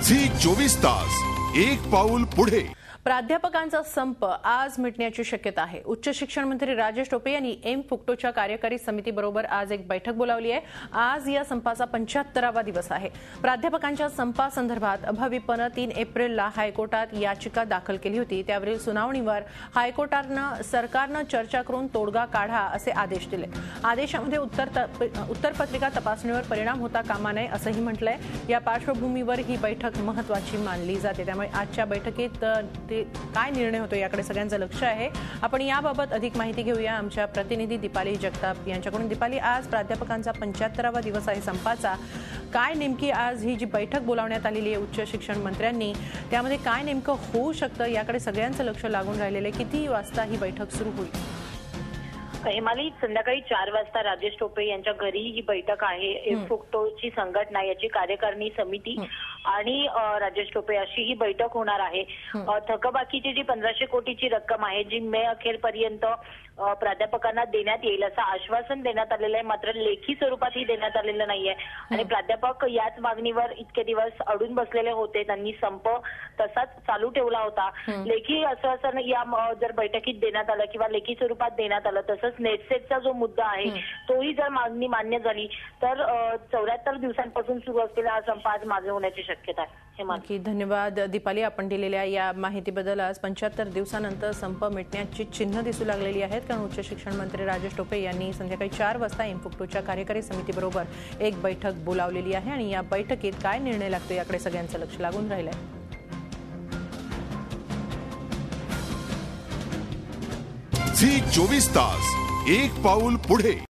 Zee 24 तास एक पाऊल पुढे। प्राध्यापकांचा संप आज मिटण्याची शक्यता आहे। उच्च शिक्षण मंत्री राजेश टोपे यांनी एम फुक्टोच्या कार्यकारी समितीबरोबर आज एक बैठक बोलावली आहे। आज या संपाचा 75वा दिवस आहे। प्राध्यापकांच्या संपासंदर्भात अभाविपने 3 एप्रिलला हायकोर्टात याचिका दाखल केली होती। त्यावरील सुनावणीवर हायकोर्टानं सरकारनं चर्चा करून तोडगा काढा असे आदेश दिले। आदेशामध्ये उत्तरपत्रिका तपासणीवर परिणाम होता कामा नये असंही म्हटलंय। या पार्श्वभूमीवर ही बैठक महत्त्वाची मानली जाते। त्यामुळे आजच्या बैठकीत काय निर्णय होतो याकडे सगळ्यांचं लक्ष आहे। आपण याबाबत अधिक माहिती घेऊया आमच्या प्रतिनिधी दीपाली जगताप यांच्याकडून। दीपाली, आज प्राध्यापकांचा 75वा दिवस आहे संपाचा। काय नेमकी आज ही जी बैठक बोलावण्यात आलेली आहे उच्च शिक्षण मंत्र्यांनी, त्यामध्ये काय नेमकं होऊ शकतं याकडे सगळ्यांचं लक्ष लागून राहिलेलं आहे। किती वाजता ही बैठक सुरू होईल? हेमाली, संध्याकाळी 4 वाजता राजेश टोपे यांच्या घरी ही बैठक आहे। एम फुक्टोची संघटना, याची कार्यकारिणी समिती आणि राजेश टोपे अशी ही बैठक होणार आहे। थकबाकीची जी 1500 कोटीची रक्कम आहे, जी मे अखेरपर्यंत प्राध्यापकांना देण्यात येईल असं आश्वासन देण्यात आलेलं आहे, मात्र लेखी स्वरूपात ही देण्यात आलेलं नाहीये। आणि प्राध्यापक याच मागणीवर इतके दिवस अडून बसलेले होते। त्यांनी संप तसाच चालू ठेवला होता। लेखी आश्वासन या जर बैठकीत देण्यात आलं किंवा लेखी स्वरूपात देण्यात आलं, तसंच नेटसेटचा जो मुद्दा आहे तोही जर मागणी मान्य झाली तर 74 दिवसांपासून सुरू असलेला हा संप आज मागे होण्याची शक्यता आहे। नक्की, धन्यवाद दीपाली आपण दिलेल्या या माहितीबद्दल। आज 75 दिवसानंतर संप मिटण्याची चिन्ह दिसू लागलेली आहेत, कारण उच्च शिक्षण मंत्री राजेश टोपे यांनी संध्याकाळी 4 वाजता एम फुक्टोच्या कार्यकारी समितीबरोबर एक बैठक बोलावलेली आहे आणि या बैठकीत काय निर्णय लागतो याकडे सगळ्यांचं लक्ष लागून राहिलं आहे। झी 24 तास एक पाऊल पुढे।